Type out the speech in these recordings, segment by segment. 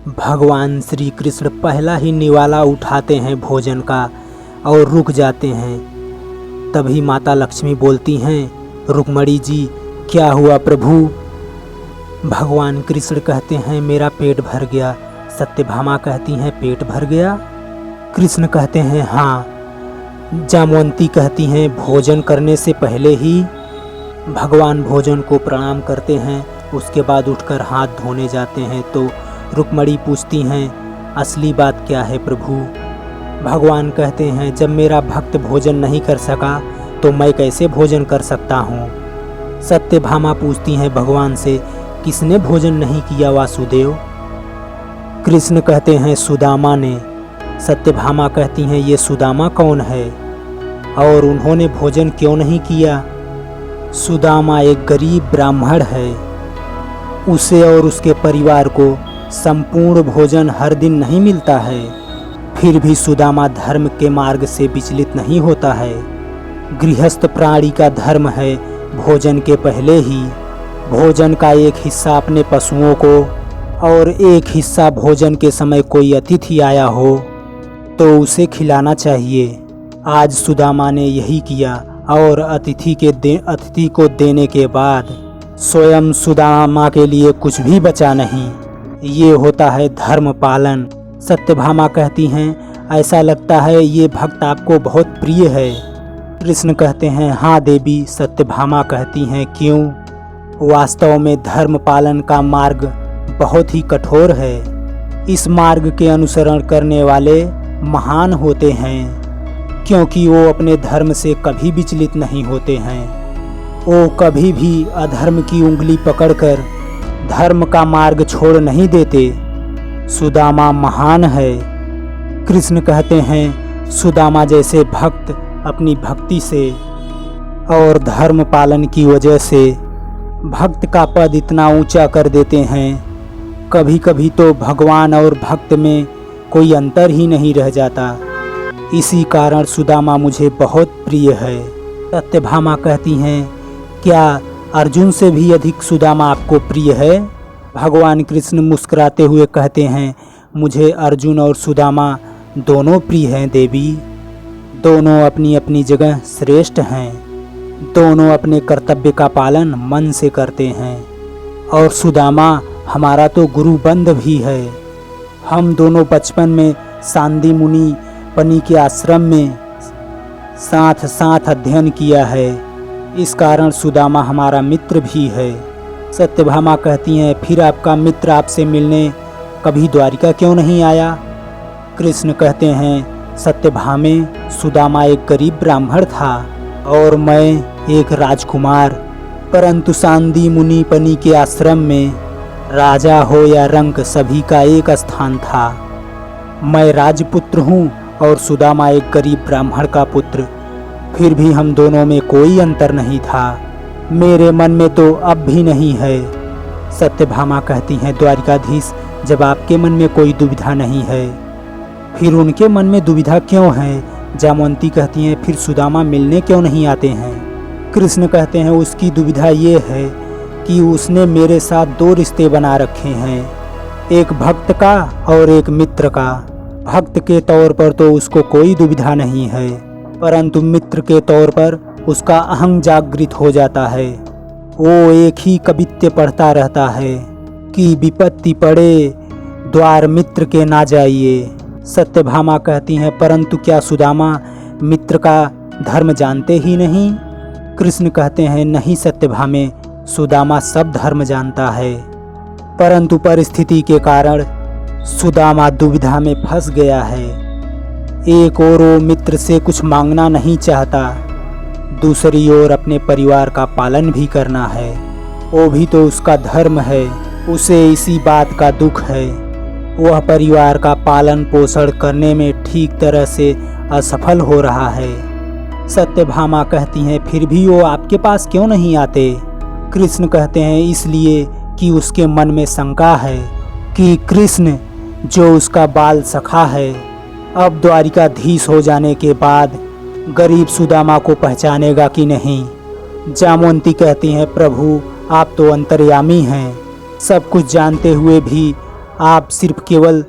भगवान श्री कृष्ण पहला ही निवाला उठाते हैं भोजन का और रुक जाते हैं। तभी माता लक्ष्मी बोलती हैं, रुक्मणी जी क्या हुआ प्रभु? भगवान कृष्ण कहते हैं मेरा पेट भर गया। सत्यभामा कहती हैं पेट भर गया? कृष्ण कहते हैं हाँ। जामवंती कहती हैं भोजन करने से पहले ही? भगवान भोजन को प्रणाम करते हैं, उसके बाद उठकर हाथ धोने जाते हैं। तो रुक्मणी पूछती हैं असली बात क्या है प्रभु? भगवान कहते हैं जब मेरा भक्त भोजन नहीं कर सका तो मैं कैसे भोजन कर सकता हूँ? सत्यभामा पूछती हैं भगवान से किसने भोजन नहीं किया वासुदेव? कृष्ण कहते हैं सुदामा ने। सत्यभामा कहती हैं ये सुदामा कौन है और उन्होंने भोजन क्यों नहीं किया? सुदामा एक गरीब ब्राह्मण है, उसे और उसके परिवार को संपूर्ण भोजन हर दिन नहीं मिलता है। फिर भी सुदामा धर्म के मार्ग से विचलित नहीं होता है। गृहस्थ प्राणी का धर्म है भोजन के पहले ही भोजन का एक हिस्सा अपने पशुओं को और एक हिस्सा भोजन के समय कोई अतिथि आया हो तो उसे खिलाना चाहिए। आज सुदामा ने यही किया और अतिथि को देने के बाद स्वयं सुदामा के लिए कुछ भी बचा नहीं। ये होता है धर्म पालन। सत्यभामा कहती हैं ऐसा लगता है ये भक्त आपको बहुत प्रिय है। कृष्ण कहते हैं हाँ देवी। सत्यभामा कहती हैं क्यों? वास्तव में धर्म पालन का मार्ग बहुत ही कठोर है। इस मार्ग के अनुसरण करने वाले महान होते हैं क्योंकि वो अपने धर्म से कभी विचलित नहीं होते हैं। वो कभी भी अधर्म की उंगली पकड़कर धर्म का मार्ग छोड़ नहीं देते। सुदामा महान है। कृष्ण कहते हैं सुदामा जैसे भक्त अपनी भक्ति से और धर्म पालन की वजह से भक्त का पद इतना ऊंचा कर देते हैं, कभी कभी तो भगवान और भक्त में कोई अंतर ही नहीं रह जाता। इसी कारण सुदामा मुझे बहुत प्रिय है। सत्यभामा कहती हैं क्या अर्जुन से भी अधिक सुदामा आपको प्रिय है? भगवान कृष्ण मुस्कुराते हुए कहते हैं मुझे अर्जुन और सुदामा दोनों प्रिय हैं देवी। दोनों अपनी अपनी जगह श्रेष्ठ हैं। दोनों अपने कर्तव्य का पालन मन से करते हैं और सुदामा हमारा तो गुरु बंध भी है। हम दोनों बचपन में सांदी मुनि पनी के आश्रम में साथ साथ अध्ययन किया है। इस कारण सुदामा हमारा मित्र भी है। सत्यभामा कहती हैं फिर आपका मित्र आपसे मिलने कभी द्वारिका क्यों नहीं आया? कृष्ण कहते हैं सत्यभामे सुदामा एक गरीब ब्राह्मण था और मैं एक राजकुमार, परंतु सांदी मुनि पनी के आश्रम में राजा हो या रंक सभी का एक स्थान था। मैं राजपुत्र हूँ और सुदामा एक गरीब ब्राह्मण का पुत्र। फिर भी हम दोनों में कोई अंतर नहीं था। मेरे मन में तो अब भी नहीं है। सत्यभामा कहती हैं द्वारिकाधीश जब आपके मन में कोई दुविधा नहीं है फिर उनके मन में दुविधा क्यों है? जामवंती कहती हैं फिर सुदामा मिलने क्यों नहीं आते हैं? कृष्ण कहते हैं उसकी दुविधा ये है कि उसने मेरे साथ दो रिश्ते बना रखे हैं, एक भक्त का और एक मित्र का। भक्त के तौर पर तो उसको कोई दुविधा नहीं है, परंतु मित्र के तौर पर उसका अहं जागृत हो जाता है। वो एक ही कवित्य पढ़ता रहता है कि विपत्ति पड़े द्वार मित्र के ना जाइए। सत्यभामा कहती हैं परंतु क्या सुदामा मित्र का धर्म जानते ही नहीं? कृष्ण कहते हैं नहीं सत्यभामे, सुदामा सब धर्म जानता है, परंतु परिस्थिति के कारण सुदामा दुविधा में फंस गया है। एक ओर वो मित्र से कुछ मांगना नहीं चाहता, दूसरी ओर अपने परिवार का पालन भी करना है। वो भी तो उसका धर्म है। उसे इसी बात का दुख है, वह परिवार का पालन पोषण करने में ठीक तरह से असफल हो रहा है। सत्यभामा कहती हैं फिर भी वो आपके पास क्यों नहीं आते? कृष्ण कहते हैं इसलिए कि उसके मन में शंका है कि कृष्ण जो उसका बाल सखा है अब द्वारिकाधीश हो जाने के बाद गरीब सुदामा को पहचानेगा कि नहीं। जामवंती कहती हैं प्रभु आप तो अंतर्यामी हैं, सब कुछ जानते हुए भी आप सिर्फ केवल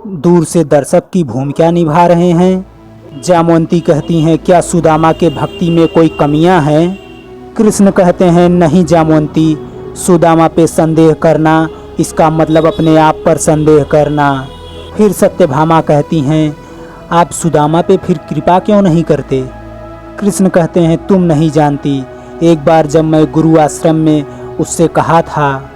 दूर से दर्शक की भूमिका निभा रहे हैं। जामवंती कहती हैं, क्या सुदामा के भक्ति में कोई कमियां हैं? कृष्ण कहते हैं, नहीं जामवंती, सुदामा पे संदेह करना इसका मतलब अपने आप पर संदेह करना। फिर सत्यभामा कहती हैं, आप सुदामा पे फिर कृपा क्यों नहीं करते? कृष्ण कहते हैं, तुम नहीं जानती, एक बार जब मैं गुरु आश्रम में उससे कहा था,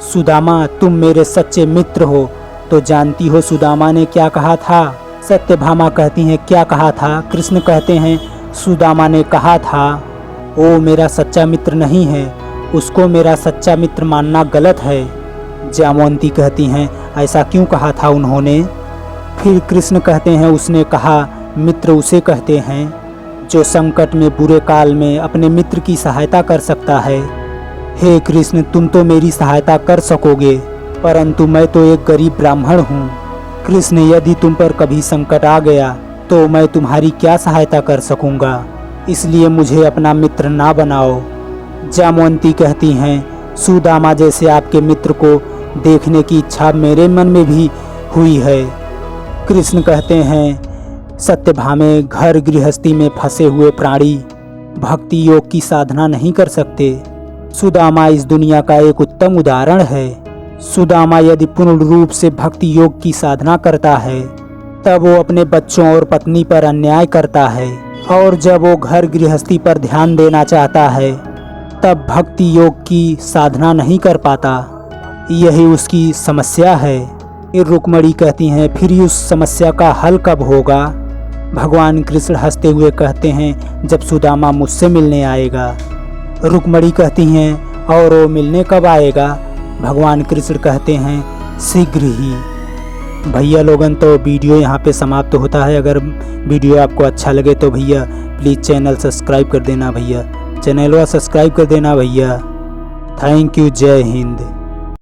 सुदामा तुम मेरे सच्चे मित्र हो, तो जानती हो सुदामा ने क्या कहा था? सत्यभामा कहती हैं, क्या कहा था? कृष्ण कहते हैं, सुदामा ने कहा था, वो मेरा सच्चा मित्र नहीं है, उसको मेरा सच्चा मित्र मानना गलत है। जामवंती कहती हैं, ऐसा क्यों कहा था उन्होंने? फिर कृष्ण कहते हैं, उसने कहा, मित्र उसे कहते हैं जो संकट में बुरे काल में अपने मित्र की सहायता कर सकता है। हे कृष्ण, तुम तो मेरी सहायता कर सकोगे, परंतु मैं तो एक गरीब ब्राह्मण हूँ। कृष्ण, यदि तुम पर कभी संकट आ गया तो मैं तुम्हारी क्या सहायता कर सकूँगा, इसलिए मुझे अपना मित्र ना बनाओ। जामवंती कहती हैं, सुदामा जैसे आपके मित्र को देखने की इच्छा मेरे मन में भी हुई है। कृष्ण कहते हैं, सत्यभामे, घर गृहस्थी में फंसे हुए प्राणी भक्ति योग की साधना नहीं कर सकते। सुदामा इस दुनिया का एक उत्तम उदाहरण है। सुदामा यदि पूर्ण रूप से भक्ति योग की साधना करता है तब वो अपने बच्चों और पत्नी पर अन्याय करता है, और जब वो घर गृहस्थी पर ध्यान देना चाहता है तब भक्ति योग की साधना नहीं कर पाता। यही उसकी समस्या है। फिर रुक्मणी कहती हैं, फिर उस समस्या का हल कब होगा? भगवान कृष्ण हंसते हुए कहते हैं, जब सुदामा मुझसे मिलने आएगा। रुक्मणी कहती हैं, और वो मिलने कब आएगा? भगवान कृष्ण कहते हैं, शीघ्र ही। भैया लोगन, तो वीडियो यहाँ पे समाप्त होता है। अगर वीडियो आपको अच्छा लगे तो भैया प्लीज़ चैनल सब्सक्राइब कर देना भैया, चैनल सब्सक्राइब कर देना भैया। Thank you. जय हिंद।